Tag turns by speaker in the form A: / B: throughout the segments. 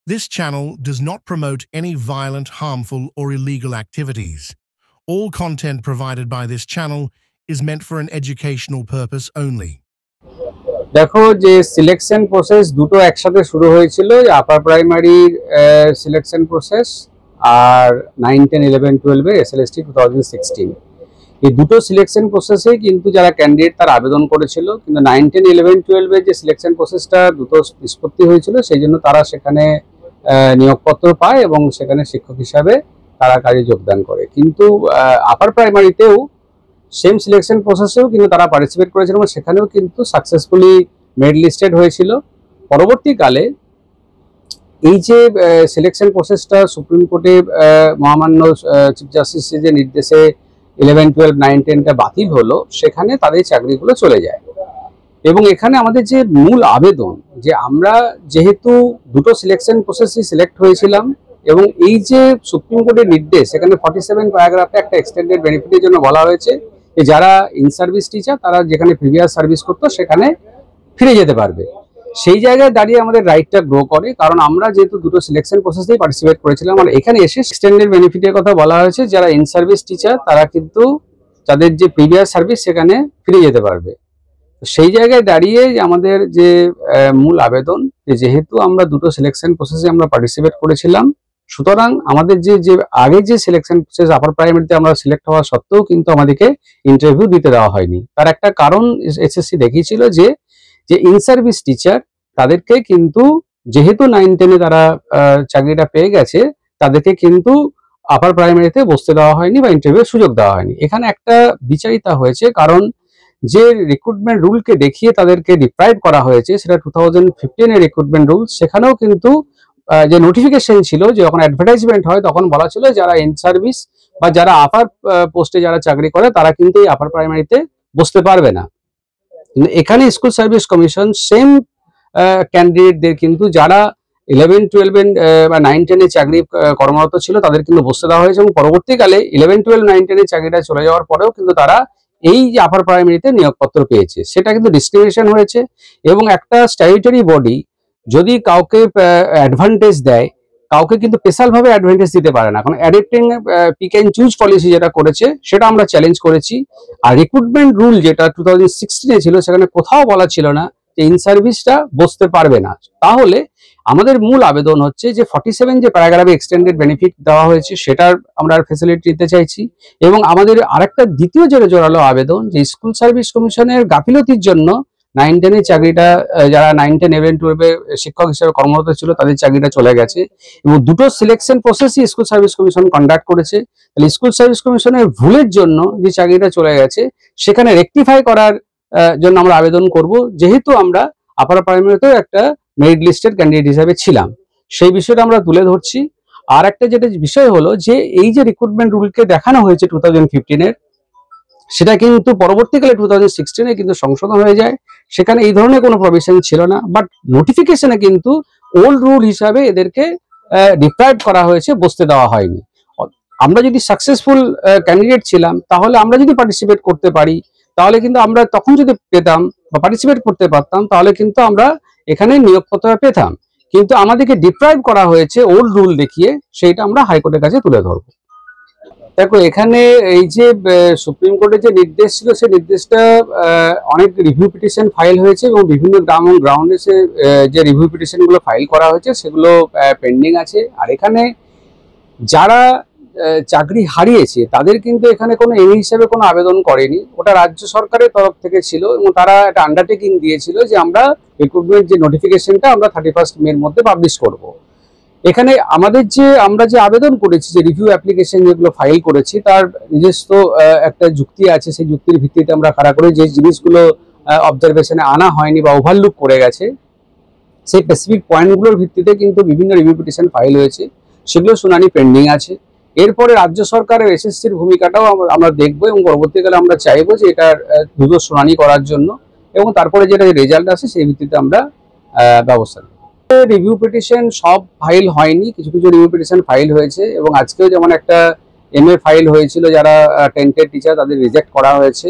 A: This channel does not promote any violent, harmful, or illegal activities. All content provided by this channel is meant for an educational purpose only.
B: দেখো যে selection process দুটো একসাথে শুরু হয়েছিল, upper primary selection process আর 9, 10, 11, 12 এর SLST 2016 এই দুটো selection প্রসেসে কিন্তু যারা ক্যান্ডিডেট তার আবেদন করেছিল, কিন্তু 9, 10, 11, 12 এর যে সিলেকশন প্রসেসটা দুটো নিষ্পত্তি হয়েছিল সেই জন্য তারা সেখানে নিয়োগপত্র পায় এবং সেখানে শিক্ষক হিসাবে তারা কাজে যোগদান করে। কিন্তু আপার প্রাইমারিতেও সেম সিলেকশন প্রসেসেও কিন্তু তারা পার্টিসিপেট করেছিল এবং সেখানেও কিন্তু সাকসেসফুলি মেরিট লিস্টেড হয়েছিল। পরবর্তীকালে এই যে সিলেকশন প্রসেসটা সুপ্রিম কোর্টে মহামান্য চিফ জাস্টিসের যে নির্দেশে 11, 12, 9, 10টা বাতিল হলো, সেখানে তাদের চাকরিগুলো চলে যায়। এবং এখানে আমাদের যে মূল আবেদন, যে আমরা যেহেতু দুটো সিলেকশন প্রসেসে সিলেক্ট হয়েছিলাম এবং এই যে সুপ্রিম কোর্টের নির্দেশ, এখানে 47 প্যারাগ্রাফে একটা এক্সটেন্ডেড বেনিফিটের জন্য বলা হয়েছে যে যারা ইন সার্ভিস টিচার তারা যেখানে প্রিভিয়াস সার্ভিস করতো সেখানে ফিরে যেতে পারবে। সেই জায়গায় দাঁড়িয়ে আমাদের রাইটটা গ্রো করে, কারণ আমরা যেহেতু দুটো সিলেকশন প্রসেসেই পার্টিসিপেট করেছিলাম আর এখানে এসে এক্সটেন্ডেড বেনিফিটের কথা বলা হয়েছে যারা ইন সার্ভিস টিচার তারা কিন্তু তাদের যে প্রিভিয়াস সার্ভিস সেখানে ফিরে যেতে পারবে। সেই জায়গায় দাঁড়িয়ে আমাদের যে মূল আবেদন, যেহেতু আমরা দুটো সিলেকশন প্রসেসে আমরা পার্টিসিপেট করেছিলাম, সুতরাং আমাদের যে আগে যে সিলেকশন প্রসেস আপার প্রাইমারিতে আমরা সিলেক্ট হওয়া সত্ত্বেও কিন্তু আমাদেরকে ইন্টারভিউ দিতে দেওয়া হয়নি। তার একটা কারণ এসএসসি দেখিয়েছিল যে ইন সার্ভিস টিচার তাদেরকে কিন্তু যেহেতু 9, 10-এ তারা চাকরিটা পেয়ে গেছে, তাদেরকে কিন্তু আপার প্রাইমারিতে বসতে দেওয়া হয়নি বা ইন্টারভিউ সুযোগ দেওয়া হয়নি। এখানে একটা বিচারিতা হয়েছে, কারণ যে রিক্রুটমেন্ট রুলকে দেখিয়ে তাদেরকে ডিপ্রাইভ করা হয়েছে সেটা 2015 এর রিক্রুটমেন্ট রুল। সেখানেও কিন্তু যে নোটিফিকেশন ছিল, যে যখন অ্যাডভার্টাইজমেন্ট হয় তখন বলা ছিল যারা ইন সার্ভিস বা যারা আপার পোস্টে যারা চাকরি করে তারা কিন্তু এই আপার প্রাইমারিতে বসতে পারবে না। কিন্তু এখানে স্কুল সার্ভিস কমিশন সেম ক্যান্ডিডেটদের কিন্তু যারা 11, 12 বা 9, 10-এ চাকরি কর্মরত ছিল তাদের কিন্তু বসতে দেওয়া হয়েছে এবং পরবর্তীকালে 11, 12, 9, 10-এর চাকরিটা চলে যাওয়ার পরেও কিন্তু তারা এই যে আপার প্রাইমারিতে নিয়োগপত্র পেয়েছে। সেটা কিন্তু ডিসক্রিমিনেশন হয়েছে এবং একটা স্ট্যাটিউটরি বডি যদি কাউকে অ্যাডভান্টেজ দেয়, কাউকে কিন্তু স্পেশাল ভাবে অ্যাডভান্টেজ দিতে পারে না। এখন addicting pick and choose policy যেটা করেছে সেটা আমরা চ্যালেঞ্জ করেছি। আর রিক্রুটমেন্ট রুল যেটা 2016-এ ছিল সেখানে কোথাও বলা ছিল না যে ইন সার্ভিসটা বসতে পারবে না। তাহলে আমাদের মূল আবেদন হচ্ছে যে 47 যে প্যারাগ্রাফে এক্সটেন্ডেড বেনিফিট দেওয়া হয়েছে সেটার আমরা ফ্যাসিলিটি দিতে চাইছি। এবং আমাদের আরেকটা দ্বিতীয় যেটা জোরালো আবেদন, যে স্কুল সার্ভিস কমিশনের গাফিলতির জন্য 9, 10-এর চাকরিটা যারা 9, 10, 11, 12-এ শিক্ষক হিসেবে কর্মরত ছিল তাদের চাকরিটা চলে গেছে এবং দুটো সিলেকশন প্রসেসই স্কুল সার্ভিস কমিশন কন্ডাক্ট করেছে। তাহলে স্কুল সার্ভিস কমিশনের ভুলের জন্য যে চাকরিটা চলে গেছে সেখানে রেকটিফাই করার জন্য আমরা আবেদন করব, যেহেতু আমরা আপার প্রাইমারিতেও একটা মেরিট লিস্টেড ক্যান্ডিডেট হিসেবে ছিলাম। সেই বিষয়টা আমরা তুলে ধরছি। আর একটা যেটা বিষয় হলো যে এই যে রিক্রুটমেন্ট রুলকে দেখানো হয়েছে 2015-এর, সেটা কিন্তু পরবর্তীকালে 2016-এ কিন্তু সংশোধন হয়ে যায়। সেখানে এই ধরনের কোনো প্রভিশন ছিল না, বাট নোটিফিকেশনে কিন্তু ওল্ড রুল হিসাবে এদেরকে ডিপ্রাইভ করা হয়েছে, বসতে দেওয়া হয়নি। আমরা যদি সাকসেসফুল ক্যান্ডিডেট ছিলাম তাহলে আমরা যদি পার্টিসিপেট করতে পারি তাহলে কিন্তু আমরা তখন যদি পেতাম বা পার্টিসিপেট করতে পারতাম তাহলে কিন্তু আমরা এখানে নিয়োগপত্র পেতাম। কিন্তু আমাদেরকে ডিপ্রাইভ করা হয়েছে ওল্ড রুল দেখিয়ে, সেইটা আমরা হাইকোর্টের কাছে তুলে ধরবো। দেখো এখানে এই যে সুপ্রিম কোর্টের যে নির্দেশ ছিল সেই নির্দেশটা অনেক রিভিউ পিটিশন ফাইল হয়েছে এবং বিভিন্ন গ্রাউন্ডে যে রিভিউ পিটিশন গুলো ফাইল করা হয়েছে সেগুলো পেন্ডিং আছে। আর এখানে যারা চাকরি হারিয়েছে তাদের কিন্তু এখানে কোনো এই হিসেবে কোনো আবেদন করেনি, ওটা রাজ্য সরকারের তরফ থেকে ছিল এবং তারা একটা আন্ডারটেকিং দিয়েছিল যে আমরা রিক্রুটমেন্ট যে নোটিফিকেশনটা আমরা 31 মের মধ্যে পাবলিশ করব। এখানে আমরা যে আবেদন করেছি, যে রিভিউ অ্যাপ্লিকেশন যেগুলো ফাইল করেছি তার নিজস্ব একটা যুক্তি আছে। সেই যুক্তির ভিত্তিতে আমরা খাড়া করে যে জিনিসগুলো অবজারভেশনে আনা হয়নি বা ওভারলুক করে গেছে সেই স্পেসিফিক পয়েন্টগুলোর ভিত্তিতে কিন্তু বিভিন্ন রিভিউ পিটিশন ফাইল হয়েছে, সেগুলো শুনানি পেন্ডিং আছে। এরপরে রাজ্য সরকারের এসএসসির ভূমিকাটাও আমরা দেখবো এবং পরবর্তীকালে আমরা চাইবো যে এটার দ্রুত শুনানি করার জন্য এবং তারপরে যেটা রেজাল্ট আসে সেই ভিত্তিতে আমরা ব্যবস্থা নেব। রিভিউ পিটিশন সব ফাইল হয়নি, কিছু কিছু রিভিউ পিটিশন ফাইল হয়েছে এবং আজকেও যেমন একটা MA ফাইল হয়েছিল যারা টেন্টেড টিচার তাদের রিজেক্ট করা হয়েছে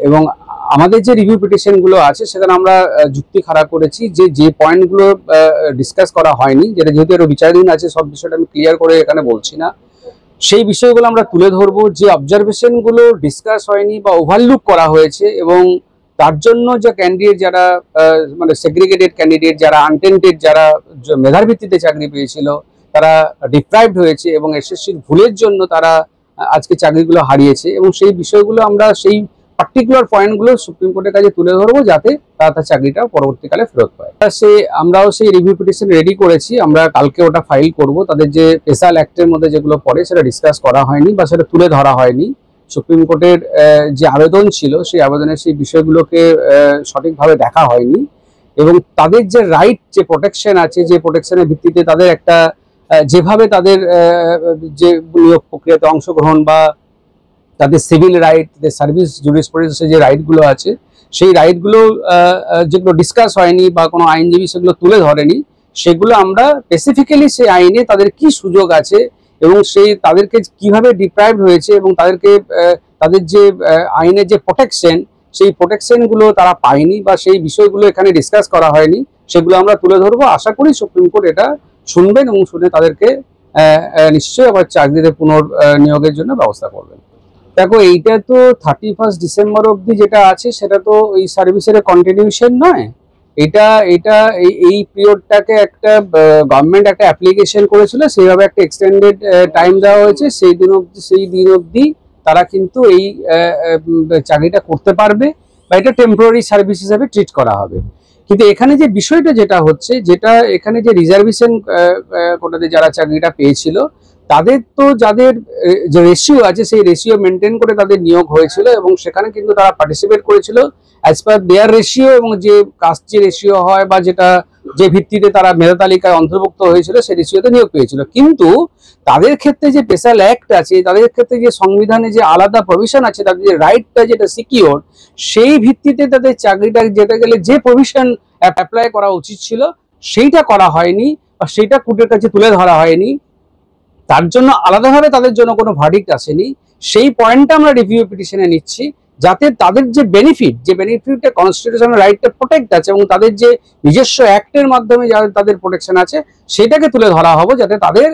B: এবং আমাদের যে রিভিউ পিটিশনগুলো আছে সেখানে আমরা যুক্তি খাড়া করেছি যে পয়েন্টগুলো ডিসকাস করা হয়নি, যেটা যেহেতু এর বিচারাধীন আছে, সব বিষয়টা আমি ক্লিয়ার করে এখানে বলছি না, সেই বিষয়গুলো আমরা তুলে ধরবো। যে অবজারভেশনগুলো ডিসকাস হয়নি বা ওভারলুক করা হয়েছে এবং তার জন্য যে ক্যান্ডিডেট যারা মানে সেগ্রিগেটেড ক্যান্ডিডেট, যারা আনটেন্টেড, যারা মেধার ভিত্তিতে চাকরি পেয়েছিল, তারা ডিপ্রাইভড হয়েছে এবং এসএসসির ভুলের জন্য তারা আজকে চাকরিগুলো হারিয়েছে, এবং সেই বিষয়গুলো আমরা সেই পার্টিকুলার পয়েন্টগুলো সুপ্রিম কোর্টের কাছে তুলে ধরবো যাতে তারা তার চাকরিটা পরবর্তীকালে ফেরত পায়। আমরাও সেই রিভিউ পিটিশন রেডি করেছি, আমরা কালকে ওটা ফাইল করব। তাদের যে স্পেশাল অ্যাক্টের মধ্যে যেগুলো পড়ে সেটা ডিসকাস করা হয়নি বা সেটা তুলে ধরা হয়নি। সুপ্রিম কোর্টের যে আবেদন ছিল সেই আবেদনের সেই বিষয়গুলোকে সঠিকভাবে দেখা হয়নি, এবং তাদের যে রাইট, যে প্রোটেকশন আছে, যে প্রোটেকশনের ভিত্তিতে তাদের একটা যেভাবে তাদের যে নিয়োগ প্রক্রিয়াতে অংশগ্রহণ বা তাদের সিভিল রাইট, তাদের সার্ভিস জুরিসপ্রুডেন্সের যে রাইটগুলো আছে, সেই রাইটগুলো যেগুলো ডিসকাস হয়নি বা কোনো আইনজীবী সেগুলো তুলে ধরেনি, সেগুলো আমরা স্পেসিফিক্যালি সেই আইনে তাদের কি সুযোগ আছে এবং সেই তাদেরকে কিভাবে ডিপ্রাইভড হয়েছে এবং তাদেরকে তাদের যে আইনের যে প্রোটেকশন, সেই প্রোটেকশনগুলো তারা পায়নি বা সেই বিষয়গুলো এখানে ডিসকাস করা হয়নি, সেগুলো আমরা তুলে ধরবো। আশা করি সুপ্রিম কোর্ট এটা শুনবেন এবং শুনে তাদেরকে নিশ্চয়ই আবার চাকরিতে পুনর্নিয়োগের জন্য ব্যবস্থা করবেন। দেখো, এইটা তো 31 ডিসেম্বর অবধি যেটা আছে সেটা তো এই সার্ভিসের কন্টিনিউশন নয়, এটা এটা এই পিরিয়ডটাকে একটা গভর্নমেন্ট একটা অ্যাপ্লিকেশন করেছিল, সেইভাবে একটা এক্সটেন্ডেড টাইম দেওয়া হয়েছে। সেই দিন অবধি তারা কিন্তু এই চাকরিটা করতে পারবে বা এটা টেম্পোরারি সার্ভিস হিসেবে ট্রিট করা হবে। কিন্তু এখানে যে বিষয়টা যেটা হচ্ছে, যেটা এখানে যে রিজার্ভেশন কোটাতে যারা চাকরিটা পেয়েছিল তাদের তো যাদের যে রেশিও আছে সেই রেশিও মেনটেন করে তাদের নিয়োগ হয়েছিল এবং সেখানে কিন্তু তারা পার্টিসিপেট করেছিল অ্যাজ পার দেয়ার রেশিও, এবং যে কাস্ট যে রেশিও হয় বা যেটা যে ভিত্তিতে তারা মেধা তালিকায় অন্তর্ভুক্ত হয়েছিল সেই রেশিওতে নিয়োগ পেয়েছিল। কিন্তু তাদের ক্ষেত্রে যে স্পেশাল অ্যাক্ট আছে, তাদের ক্ষেত্রে যে সংবিধানে যে আলাদা প্রভিশন আছে, তাদের যে রাইটটা যেটা সিকিওর, সেই ভিত্তিতে তাদের চাকরিটা যেতে গেলে যে প্রভিশন অ্যাপ্লাই করা উচিত ছিল সেইটা করা হয়নি বা সেইটা কোর্টের কাছে তুলে ধরা হয়নি। তার জন্য আলাদাভাবে তাদের জন্য কোনো ভার্ডিক্ট আসেনি। সেই পয়েন্টটা আমরা রিভিউ পিটিশনে নিচ্ছি যাতে তাদের যে বেনিফিটটা কনস্টিটিউশনাল রাইটটা প্রোটেক্ট আছে এবং তাদের যে নিজস্ব অ্যাক্টের মাধ্যমে যাদের তাদের প্রোটেকশন আছে সেটাকে তুলে ধরা হবে যাতে তাদের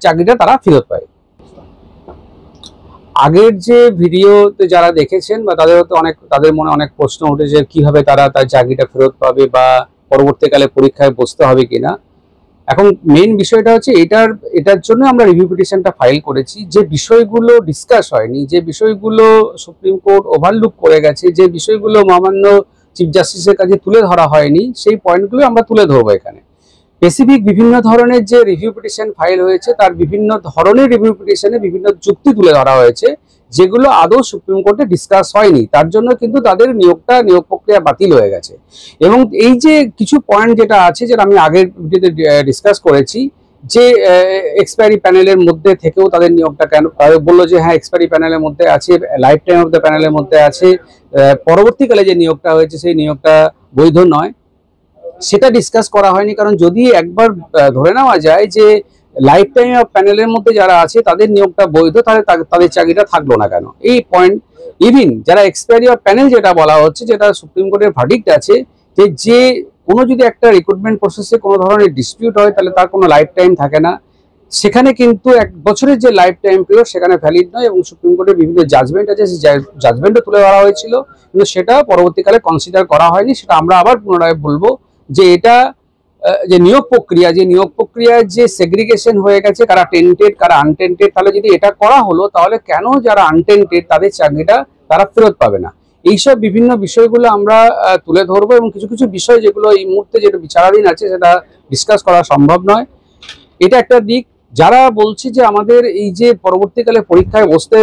B: চাকরিটা তারা ফেরত পায়। আগের যে ভিডিওতে যারা দেখেছেন বা তাদের মনে অনেক প্রশ্ন উঠেছে কিভাবে তারা তার চাকরিটা ফেরত পাবে বা পরবর্তীকালে পরীক্ষায় বসতে হবে কিনা। এখন মেইন বিষয়টা হচ্ছে এটার জন্য আমরা রিভিউ পিটিশনটা ফাইল করেছি। যে বিষয়গুলো ডিসকাস হয়নি, যে বিষয়গুলো সুপ্রিম কোর্ট ওভারলুক করে গেছে, যে বিষয়গুলো মহামান্য চিফ জাস্টিসের কাছে তুলে ধরা হয়নি, সেই পয়েন্টগুলো আমরা তুলে ধরবো এখানে। স্পেসিফিক বিভিন্ন ধরনের যে রিভিউ পিটিশন ফাইল হয়েছে তার বিভিন্ন ধরনের রিভিউ পিটিশনে বিভিন্ন যুক্তি তুলে ধরা হয়েছে যেগুলো আদৌ সুপ্রিম কোর্টে ডিসকাস হয়নি, তার জন্য কিন্তু তাদের নিয়োগ প্রক্রিয়া বাতিল হয়ে গেছে। এবং এই যে কিছু পয়েন্ট যেটা আছে যেটা আমি আগের ভিডিওতে ডিসকাস করেছি, যে এক্সপায়ারি প্যানেলের মধ্যে থেকেও তাদের নিয়োগটা কেন বললো যে হ্যাঁ এক্সপায়ারি প্যানেলের মধ্যে আছে, লাইফ টাইম অফ দ্য প্যানেলের মধ্যে আছে, পরবর্তীকালে যে নিয়োগটা হয়েছে সেই নিয়োগটা বৈধ নয়, সেটা ডিসকাস করা হয়নি। কারণ যদি একবার ধরে নেওয়া যায় যে লাইফ টাইম অফ প্যানেলের মধ্যে যারা আছে তাদের নিয়োগটা বৈধ, তাহলে তাদের চাকরিটা থাকলো না কেন? এই পয়েন্ট ইভিন যারা এক্সপায়ারি অফ প্যানেল যেটা বলা হচ্ছে, যেটা সুপ্রিম কোর্টের ভার্ডিক্ট আছে, যে কোনো যদি একটা রিক্রুটমেন্ট প্রসেসে কোনো ধরনের ডিসপিউট হয় তাহলে তার কোনো লাইফ টাইম থাকে না, সেখানে কিন্তু 1 বছরের যে লাইফ টাইম পিরিয়ড সেখানে ভ্যালিড নয়। এবং সুপ্রিম কোর্টের বিভিন্ন জাজমেন্ট আছে, সেই জাজমেন্টও তুলে ধরা হয়েছিল, কিন্তু সেটা পরবর্তীকালে কনসিডার করা হয়নি। সেটা আমরা আবার পুনরায় বলবো যে এটা যে নিয়োগ প্রক্রিয়ায় যে সেগ্রিগেশন হয়ে গেছে, কারা টেন্টেড কারা আনটেন্টেড, তাহলে যদি এটা করা হলো তাহলে কেন যারা আনটেন্টেড তাদের চাকরিটা তারা ফেরত পাবে না? এইসব বিভিন্ন বিষয়গুলো আমরা তুলে ধরবো এবং কিছু কিছু বিষয় যেগুলো এই মুহূর্তে যেটা বিচারাধীন আছে সেটা ডিসকাস করা সম্ভব নয়। এটা একটা দিক। যারা বলছে যে আমাদের এই যে পরবর্তীকালে পরীক্ষায় বসতে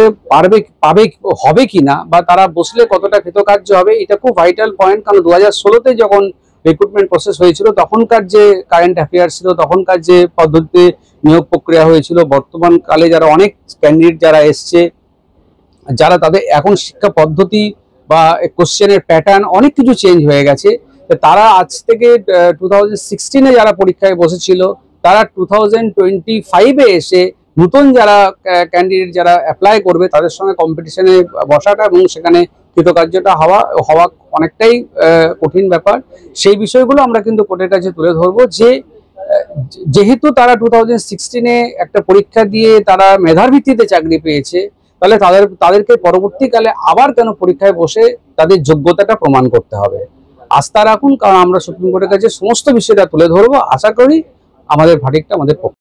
B: হবে কিনা বা তারা বসলে কতটা কৃতকার্য হবে, এটা খুব ভাইটাল পয়েন্ট। কারণ 2016-তে যখন রিক্রুটমেন্ট প্রসেস হয়েছিল তখনকার যে কারেন্ট অ্যাফেয়ার্স ছিল, তখনকার যে পদ্ধতিতে নিয়োগ প্রক্রিয়া হয়েছিল, বর্তমান কালে যারা অনেক ক্যান্ডিডেট যারা এসছে, যারা তাদের এখন শিক্ষা পদ্ধতি বা কোশ্চেনের প্যাটার্ন অনেক কিছু চেঞ্জ হয়ে গেছে। তারা আজ থেকে 2016-এ যারা পরীক্ষায় বসেছিল তারা 2025-এ এসে নতুন যারা ক্যান্ডিডেট যারা অ্যাপ্লাই করবে তাদের সঙ্গে কম্পিটিশনে বসাটা এবং সেখানে কৃতকার্যটা হওয়া অনেকটাই কঠিন ব্যাপার। সেই বিষয়গুলো আমরা কিন্তু কোর্টের কাছে তুলে ধরবো যে যেহেতু তারা 2016-এ একটা পরীক্ষা দিয়ে তারা মেধার ভিত্তিতে চাকরি পেয়েছে, তাহলে তাদেরকে পরবর্তীকালে আবার কেন পরীক্ষায় বসে তাদের যোগ্যতাটা প্রমাণ করতে হবে। আস্থা রাখুন, কারণ আমরা সুপ্রিম কোর্টের কাছে সমস্ত বিষয়টা তুলে ধরবো। আশা করি আমাদের ভার্ডিক্টটা আমাদের পক্ষে।